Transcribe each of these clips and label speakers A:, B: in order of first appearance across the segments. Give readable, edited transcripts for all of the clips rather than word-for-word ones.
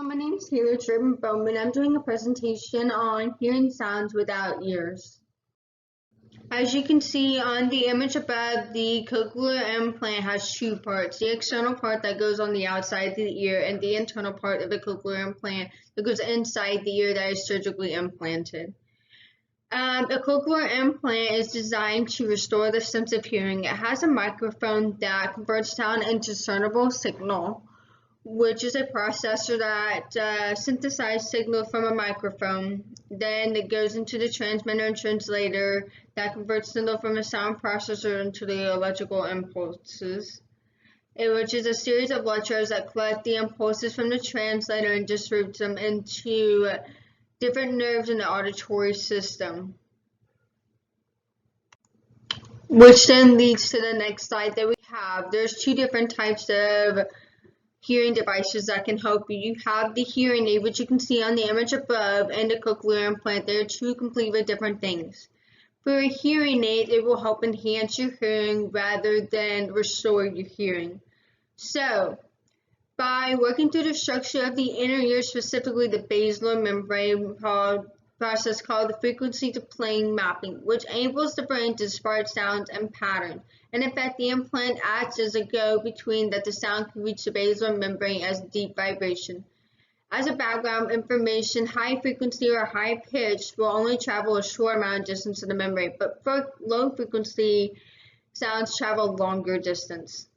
A: My name is Taylor Sherman Bowman. I'm doing a presentation on hearing sounds without ears. As you can see on the image above, the cochlear implant has two parts. The external part that goes on the outside of the ear and the internal part of the cochlear implant that goes inside the ear that is surgically implanted. A cochlear implant is designed to restore the sense of hearing. It has a microphone that converts sound into discernible signal, which is a processor that synthesizes signal from a microphone. Then it goes into the transmitter and translator that converts signal from a sound processor into the electrical impulses, which is a series of electrodes that collect the impulses from the translator and distribute them into different nerves in the auditory system. Which then leads to the next slide that we have. There's two different types of hearing devices that can help you. You have the hearing aid, which you can see on the image above, and the cochlear implant. They're two completely different things. For a hearing aid, it will help enhance your hearing rather than restore your hearing. So, by working through the structure of the inner ear, specifically the basilar membrane process called the frequency to plane mapping, which enables the brain to discard sounds and patterns. And in fact, the implant acts as a go-between that the sound can reach the basilar membrane as deep vibration. As a background information, high frequency or high pitch will only travel a short amount of distance in the membrane, but for low frequency sounds travel longer distance.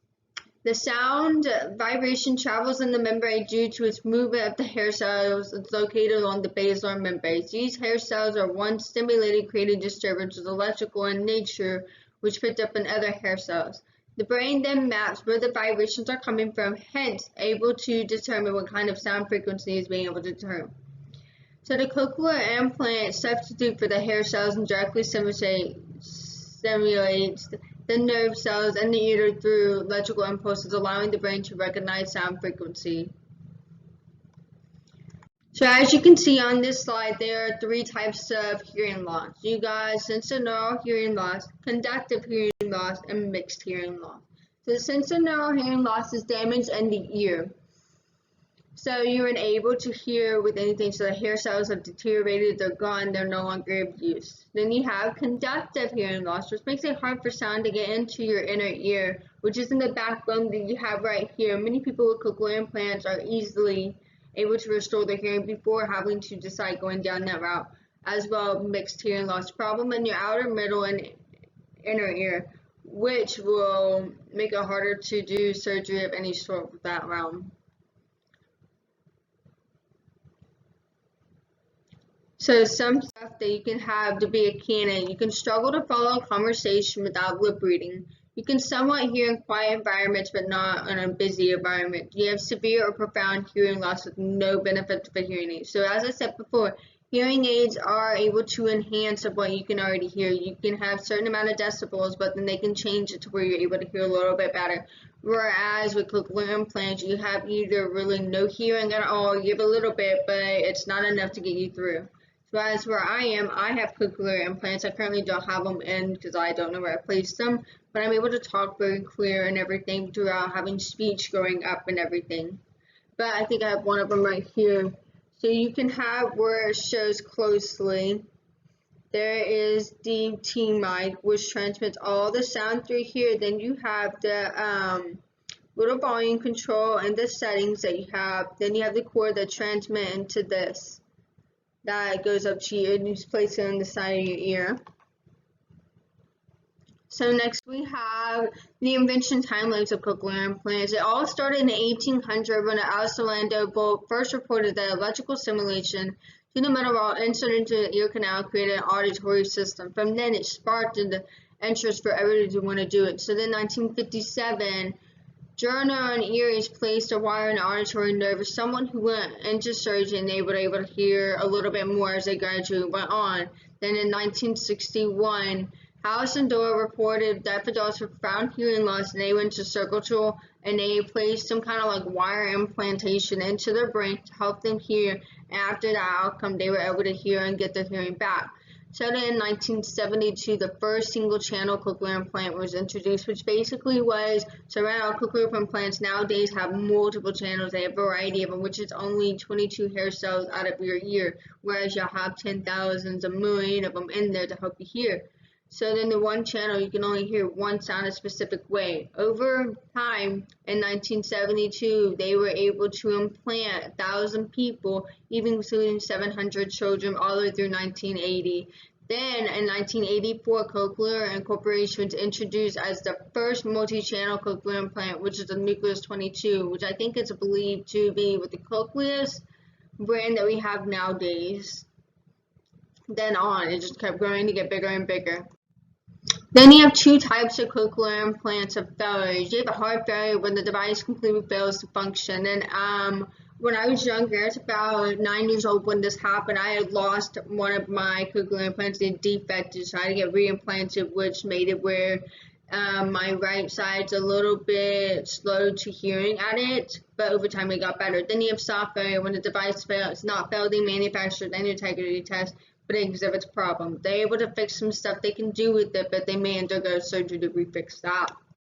A: The sound vibration travels in the membrane due to its movement of the hair cells located along the basilar membrane. These hair cells are once stimulated, creating disturbances electrical in nature, which picked up in other hair cells. The brain then maps where the vibrations are coming from, hence able to determine what kind of sound frequency is being able to determine. So the cochlear implant substitutes for the hair cells and directly stimulates the nerve cells and the ear through electrical impulses, allowing the brain to recognize sound frequency. So as you can see on this slide, there are three types of hearing loss. You got sensorineural hearing loss, conductive hearing loss, and mixed hearing loss. So the sensorineural hearing loss is damage in the ear. So you're unable to hear with anything, so the hair cells have deteriorated, they're gone, they're no longer of use. Then you have conductive hearing loss, which makes it hard for sound to get into your inner ear, which is in the backbone that you have right here. Many people with cochlear implants are easily able to restore their hearing before having to decide going down that route. As well, mixed hearing loss, problem in your outer, middle, and inner ear, which will make it harder to do surgery of any sort with that realm. So some stuff that you can have to be a candidate. You can struggle to follow a conversation without lip reading. You can somewhat hear in quiet environments but not in a busy environment. You have severe or profound hearing loss with no benefit to the hearing aid. So as I said before, hearing aids are able to enhance of what you can already hear. You can have a certain amount of decibels, but then they can change it to where you're able to hear a little bit better. Whereas with cochlear implants, you have either really no hearing at all, you have a little bit, but it's not enough to get you through. So as where I am, I have cochlear implants. I currently don't have them in because I don't know where I placed them, but I'm able to talk very clear and everything throughout having speech growing up and everything. But I think I have one of them right here. So you can have where it shows closely. There is the T-mic, which transmits all the sound through here. Then you have the little volume control and the settings that you have. Then you have the cord that transmits into this. That goes up to you and you just place it on the side of your ear. So next we have the invention timelines of cochlear implants. It all started in the 1800s when Alice Orlando Bolt first reported that electrical stimulation to the metal rod inserted into the ear canal created an auditory system. From then it sparked the interest for everybody to want to do it. So then 1957, Journal and Eries placed a wire in the auditory nerve of someone who went into surgery and they were able to hear a little bit more as they gradually went on. Then in 1961, House and Dole reported deaf adults with profound hearing loss and they went to Circle and they placed some kind of like wire implantation into their brain to help them hear. And after that outcome, they were able to hear and get their hearing back. So then in 1972, the first single-channel cochlear implant was introduced, which basically was, so right now cochlear implants nowadays have multiple channels. They have a variety of them, which is only 22 hair cells out of your ear, whereas you'll have 10,000s, a million of them in there to help you hear. So then the one channel, you can only hear one sound a specific way. Over time, in 1972, they were able to implant 1,000 people, even including 700 children, all the way through 1980. Then, in 1984, Cochlear Incorporation was introduced as the first multi-channel cochlear implant, which is the Nucleus 22, which I think is believed to be with the Cochleus brand that we have nowadays. Then on, it just kept growing to get bigger and bigger. Then you have two types of cochlear implants of failures. You have a heart failure when the device completely fails to function. And when I was younger, I was about 9 years old when this happened. I had lost one of my cochlear implants. It defected, so I had to get reimplanted, which made it where my right side's a little bit slow to hearing at it, but over time it got better. Then you have soft failure when the device fails. It's not failed the manufacturer's integrity test, but it exhibits a problem. They're able to fix some stuff they can do with it, but they may undergo surgery to refix that.